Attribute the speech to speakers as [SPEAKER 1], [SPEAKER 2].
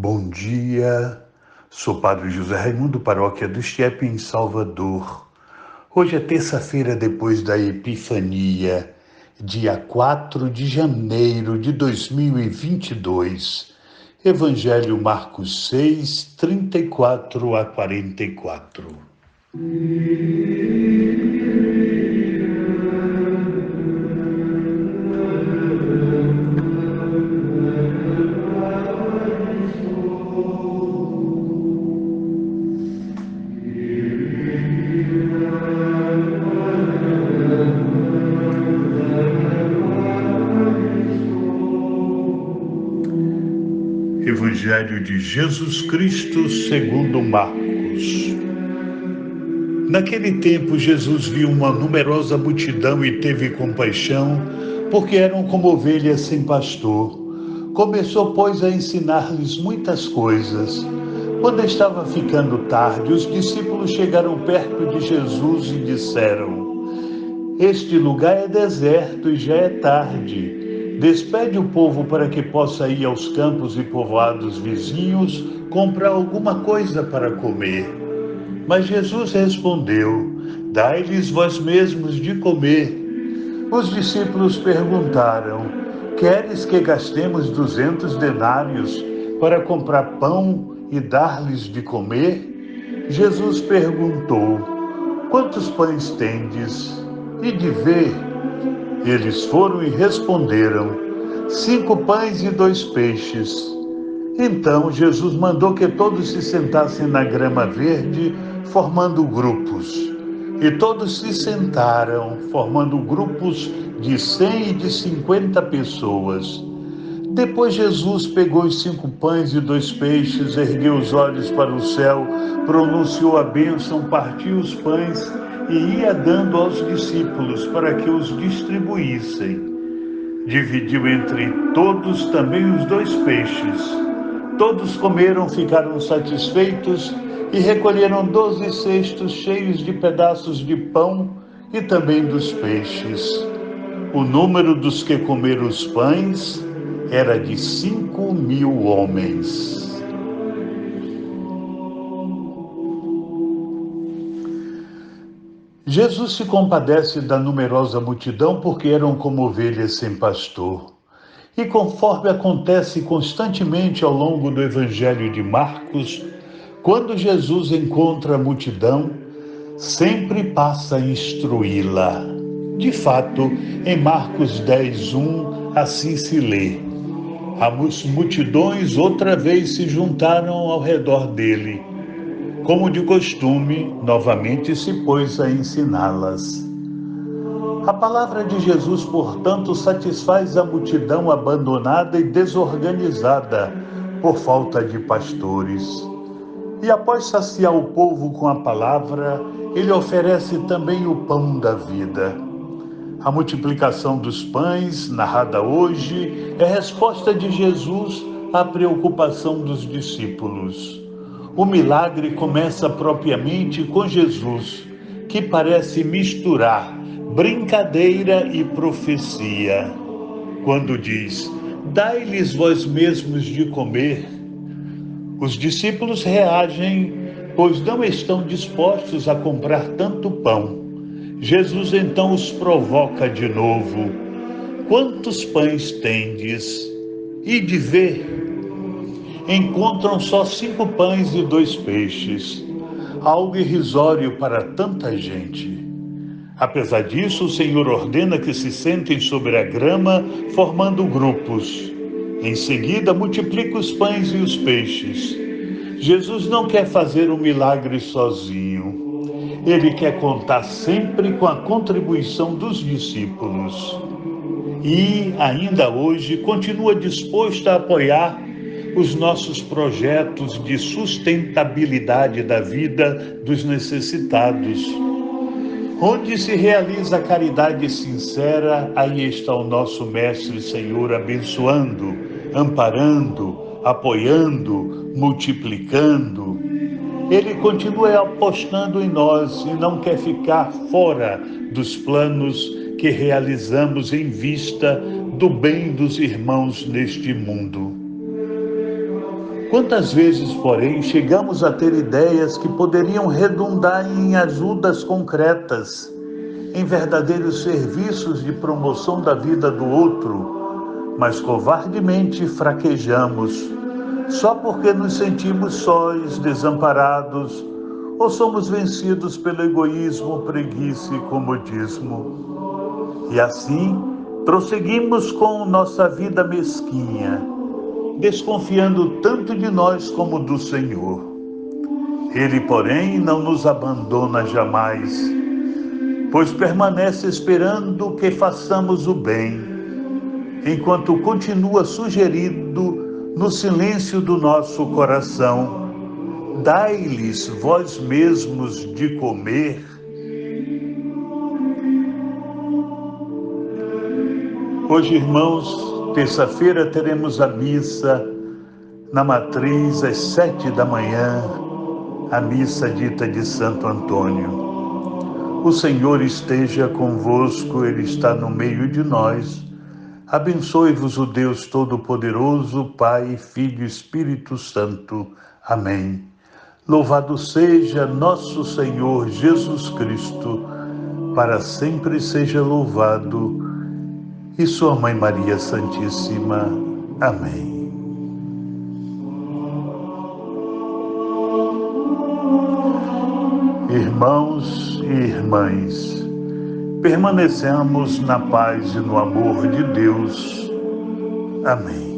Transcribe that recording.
[SPEAKER 1] Bom dia, sou Padre José Raimundo, paróquia do Estiep, em Salvador. Hoje é terça-feira depois da Epifania, dia 4 de janeiro de 2022. Evangelho Marcos 6, 34 a 44. Evangelho de Jesus Cristo segundo Marcos. Naquele tempo, Jesus viu uma numerosa multidão e teve compaixão, porque eram como ovelhas sem pastor. Começou, pois, a ensinar-lhes muitas coisas. Quando estava ficando tarde, os discípulos chegaram perto de Jesus e disseram: Este lugar é deserto e já é tarde. Despede o povo para que possa ir aos campos e povoados vizinhos comprar alguma coisa para comer. Mas Jesus respondeu: Dai-lhes vós mesmos de comer. Os discípulos perguntaram: Queres que gastemos 200 denários para comprar pão e dar-lhes de comer? Jesus perguntou: Quantos pães tendes? E de ver? Eles foram e responderam: 5 pães e 2 peixes. Então Jesus mandou que todos se sentassem na grama verde, formando grupos. E todos se sentaram, formando grupos de 100 e de 50 pessoas. Depois Jesus pegou os 5 pães e 2 peixes, ergueu os olhos para o céu, pronunciou a bênção, partiu os pães e ia dando aos discípulos para que os distribuíssem. Dividiu entre todos também os 2 peixes. Todos comeram, ficaram satisfeitos e recolheram 12 cestos cheios de pedaços de pão e também dos peixes. O número dos que comeram os pães era de 5.000 homens. Jesus se compadece da numerosa multidão porque eram como ovelhas sem pastor. E conforme acontece constantemente ao longo do Evangelho de Marcos, quando Jesus encontra a multidão, sempre passa a instruí-la. De fato, em Marcos 10:1, assim se lê: As multidões outra vez se juntaram ao redor dele. Como de costume, novamente se pôs a ensiná-las. A palavra de Jesus, portanto, satisfaz a multidão abandonada e desorganizada por falta de pastores. E após saciar o povo com a palavra, ele oferece também o pão da vida. A multiplicação dos pães, narrada hoje, é resposta de Jesus à preocupação dos discípulos. O milagre começa propriamente com Jesus, que parece misturar brincadeira e profecia. Quando diz: Dai-lhes vós mesmos de comer, os discípulos reagem, pois não estão dispostos a comprar tanto pão. Jesus então os provoca de novo: Quantos pães tendes? E de ver? Encontram só 5 pães e 2 peixes, algo irrisório para tanta gente. Apesar disso, o Senhor ordena que se sentem sobre a grama, formando grupos. Em seguida, multiplica os pães e os peixes. Jesus não quer fazer um milagre sozinho. Ele quer contar sempre com a contribuição dos discípulos. E, ainda hoje, continua disposto a apoiar os nossos projetos de sustentabilidade da vida dos necessitados. Onde se realiza a caridade sincera, aí está o nosso Mestre Senhor abençoando, amparando, apoiando, multiplicando. Ele continua apostando em nós e não quer ficar fora dos planos que realizamos em vista do bem dos irmãos neste mundo. Quantas vezes, porém, chegamos a ter ideias que poderiam redundar em ajudas concretas, em verdadeiros serviços de promoção da vida do outro, mas covardemente fraquejamos, só porque nos sentimos sós, desamparados, ou somos vencidos pelo egoísmo, preguiça e comodismo. E assim, prosseguimos com nossa vida mesquinha, desconfiando tanto de nós como do Senhor. Ele, porém, não nos abandona jamais, pois permanece esperando que façamos o bem, enquanto continua sugerindo no silêncio do nosso coração: dai-lhes vós mesmos de comer. Hoje, irmãos, terça-feira, teremos a missa na matriz às 7 da manhã, a missa dita de Santo Antônio. O Senhor esteja convosco, Ele está no meio de nós. Abençoe-vos o Deus Todo-Poderoso, Pai, Filho e Espírito Santo. Amém. Louvado seja nosso Senhor Jesus Cristo, para sempre seja louvado, e sua Mãe Maria Santíssima. Amém. Irmãos e irmãs, permanecemos na paz e no amor de Deus. Amém.